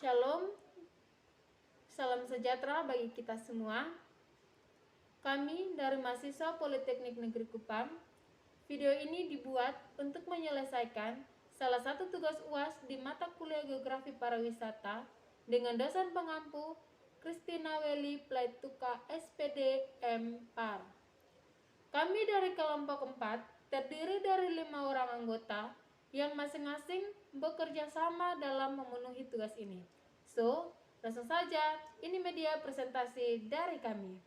Shalom, salam sejahtera bagi kita semua. Kami dari mahasiswa Politeknik Negeri Kupang, video ini dibuat untuk menyelesaikan salah satu tugas UAS di mata kuliah Geografi Pariwisata dengan dosen pengampu Christina Welly Plaituka SPD M.Par. Kami dari kelompok 4 terdiri dari 5 orang anggota yang masing-masing bekerja sama dalam memenuhi tugas ini. So, langsung saja, ini media presentasi dari kami.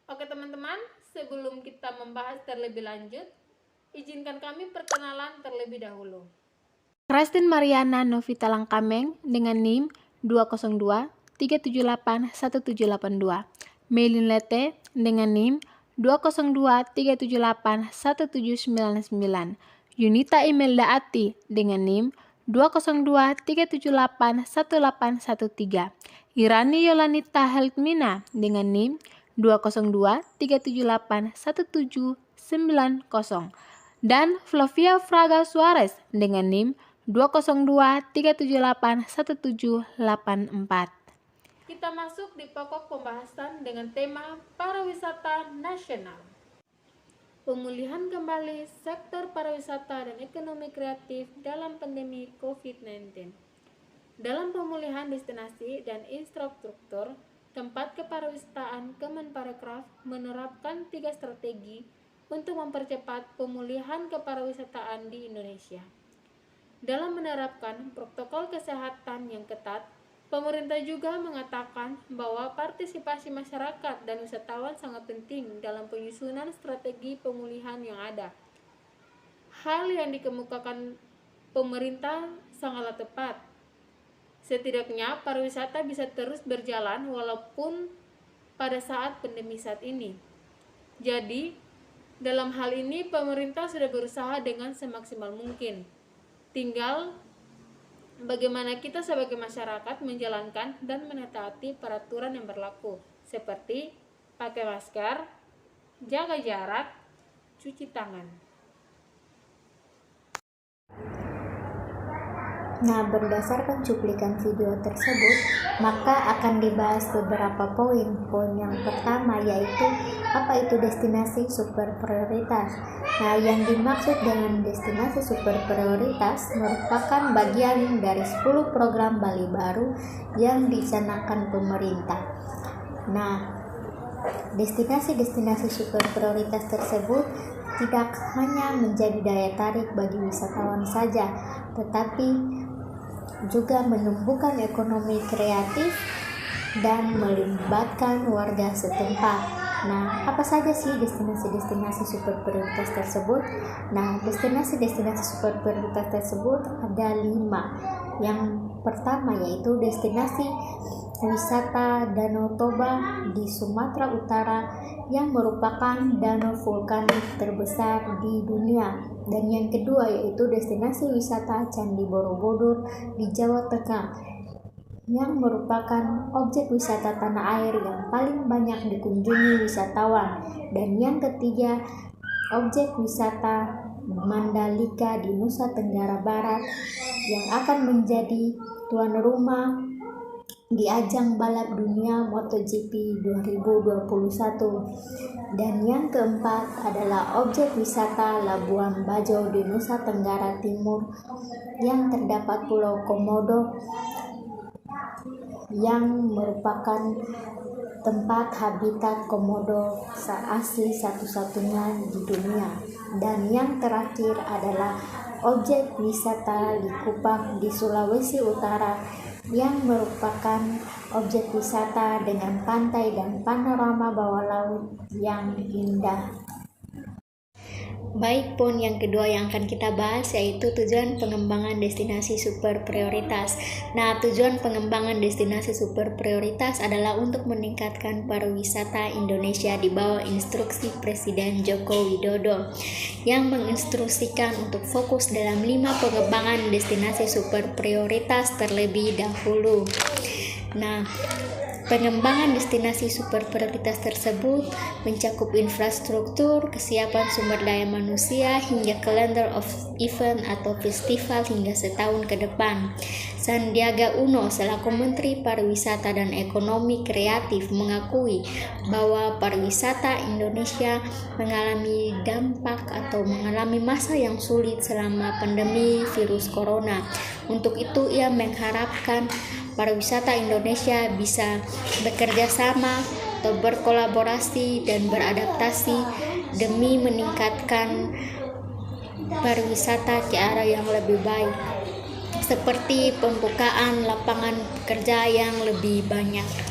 Oke teman-teman, sebelum kita membahas terlebih lanjut, izinkan kami perkenalan terlebih dahulu. Christine Mariana Novita Langkameng dengan NIM 202 378 1782. Melin Lete dengan NIM 202 378 1799. Yunita Imelda Ati dengan NIM 202 378 1813. Irani Yolanita Heltmina dengan NIM 202 378 1790. Dan Flavia Fraga Suarez dengan NIM 202 378 1784. Kita masuk di pokok pembahasan dengan tema pariwisata nasional. Pemulihan kembali sektor pariwisata dan ekonomi kreatif dalam pandemi COVID-19. Dalam pemulihan destinasi dan infrastruktur, tempat kepariwisataan Kemenparekraf menerapkan 3 strategi untuk mempercepat pemulihan kepariwisataan di Indonesia. Dalam menerapkan protokol kesehatan yang ketat, pemerintah juga mengatakan bahwa partisipasi masyarakat dan wisatawan sangat penting dalam penyusunan strategi pemulihan yang ada. Hal yang dikemukakan pemerintah sangatlah tepat. Setidaknya pariwisata bisa terus berjalan walaupun pada saat pandemi saat ini. Jadi, dalam hal ini pemerintah sudah berusaha dengan semaksimal mungkin. Tinggal bagaimana kita sebagai masyarakat menjalankan dan menaati peraturan yang berlaku, seperti pakai masker, jaga jarak, cuci tangan. Nah, berdasarkan cuplikan video tersebut, maka akan dibahas beberapa poin. Poin yang pertama yaitu apa itu destinasi super prioritas. Nah, yang dimaksud dengan destinasi super prioritas merupakan bagian dari 10 program Bali Baru yang dicanangkan pemerintah. Nah, destinasi-destinasi super prioritas tersebut tidak hanya menjadi daya tarik bagi wisatawan saja, tetapi juga menumbuhkan ekonomi kreatif dan melibatkan warga setempat. Nah, apa saja sih destinasi-destinasi super prioritas tersebut? Nah, destinasi-destinasi super prioritas tersebut ada 5. Yang pertama yaitu destinasi wisata Danau Toba di Sumatera Utara yang merupakan danau vulkanik terbesar di dunia. Dan yang kedua yaitu destinasi wisata Candi Borobudur di Jawa Tengah yang merupakan objek wisata tanah air yang paling banyak dikunjungi wisatawan. Dan yang ketiga, objek wisata Mandalika di Nusa Tenggara Barat yang akan menjadi tuan rumah di ajang balap dunia MotoGP 2021. Dan yang keempat adalah objek wisata Labuan Bajo di Nusa Tenggara Timur yang terdapat Pulau Komodo yang merupakan tempat habitat komodo asli satu-satunya di dunia. Dan yang terakhir adalah objek wisata Likupang di Sulawesi Utara yang merupakan objek wisata dengan pantai dan panorama bawah laut yang indah. Baik, poin yang kedua yang akan kita bahas yaitu tujuan pengembangan destinasi super prioritas. Nah, tujuan pengembangan destinasi super prioritas adalah untuk meningkatkan pariwisata Indonesia di bawah instruksi Presiden Joko Widodo yang menginstruksikan untuk fokus dalam 5 pengembangan destinasi super prioritas terlebih dahulu. Nah, Pengembangan destinasi super prioritas tersebut mencakup infrastruktur, kesiapan sumber daya manusia, hingga calendar of event atau festival hingga setahun ke depan. Sandiaga Uno selaku Menteri Pariwisata dan Ekonomi Kreatif mengakui bahwa pariwisata Indonesia mengalami dampak atau mengalami masa yang sulit selama pandemi virus corona. Untuk itu ia mengharapkan pariwisata Indonesia bisa bekerja sama atau berkolaborasi dan beradaptasi demi meningkatkan pariwisata ke arah yang lebih baik, seperti pembukaan lapangan kerja yang lebih banyak.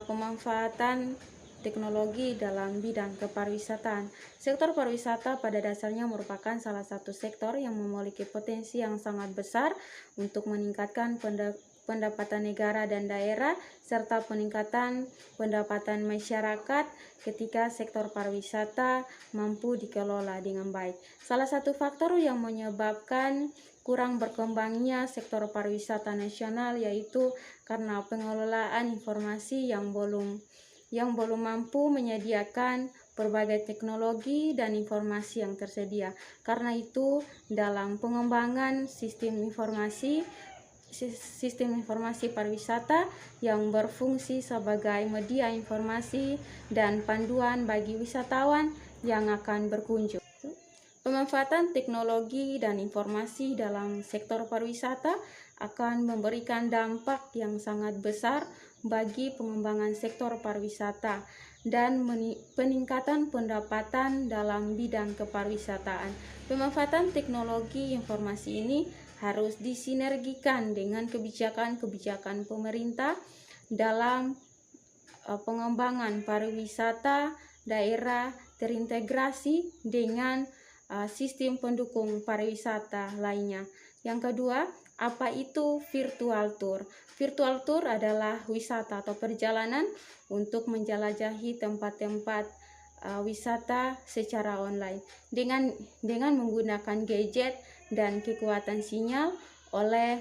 Pemanfaatan teknologi dalam bidang kepariwisataan. Sektor pariwisata pada dasarnya merupakan salah satu sektor yang memiliki potensi yang sangat besar untuk meningkatkan pendapatan negara dan daerah serta peningkatan pendapatan masyarakat ketika sektor pariwisata mampu dikelola dengan baik. Salah satu faktor yang menyebabkan kurang berkembangnya sektor pariwisata nasional yaitu karena pengelolaan informasi yang belum mampu menyediakan berbagai teknologi dan informasi yang tersedia. Karena itu, dalam pengembangan sistem informasi pariwisata yang berfungsi sebagai media informasi dan panduan bagi wisatawan yang akan berkunjung. Pemanfaatan teknologi dan informasi dalam sektor pariwisata akan memberikan dampak yang sangat besar bagi pengembangan sektor pariwisata dan peningkatan pendapatan dalam bidang kepariwisataan. Pemanfaatan teknologi informasi ini harus disinergikan dengan kebijakan-kebijakan pemerintah dalam pengembangan pariwisata daerah terintegrasi dengan sistem pendukung pariwisata lainnya. Yang kedua, apa itu virtual tour? Virtual tour adalah wisata atau perjalanan untuk menjelajahi tempat-tempat wisata secara online dengan menggunakan gadget dan kekuatan sinyal. Oleh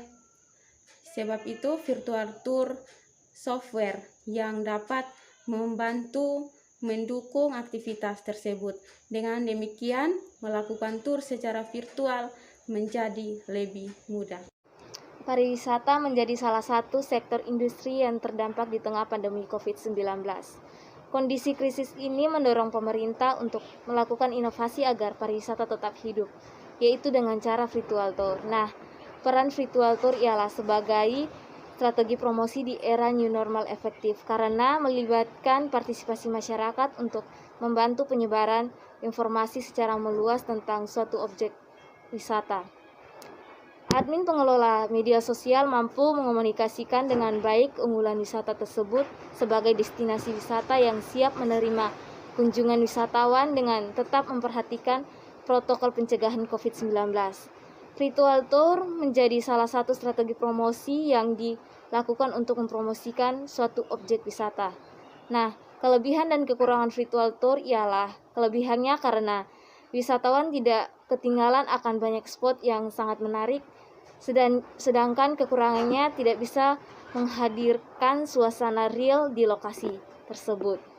sebab itu, virtual tour software yang dapat membantu mendukung aktivitas tersebut. Dengan demikian, melakukan tur secara virtual menjadi lebih mudah. Pariwisata menjadi salah satu sektor industri yang terdampak di tengah pandemi COVID-19. Kondisi krisis ini mendorong pemerintah untuk melakukan inovasi agar pariwisata tetap hidup, yaitu dengan cara virtual tour. Nah, peran virtual tour ialah sebagai strategi promosi di era new normal efektif karena melibatkan partisipasi masyarakat untuk membantu penyebaran informasi secara meluas tentang suatu objek wisata. Admin pengelola media sosial mampu mengomunikasikan dengan baik unggulan wisata tersebut sebagai destinasi wisata yang siap menerima kunjungan wisatawan dengan tetap memperhatikan protokol pencegahan COVID-19. Virtual tour menjadi salah satu strategi promosi yang dilakukan untuk mempromosikan suatu objek wisata. Nah, kelebihan dan kekurangan virtual tour ialah kelebihannya karena wisatawan tidak ketinggalan akan banyak spot yang sangat menarik, sedangkan kekurangannya tidak bisa menghadirkan suasana real di lokasi tersebut.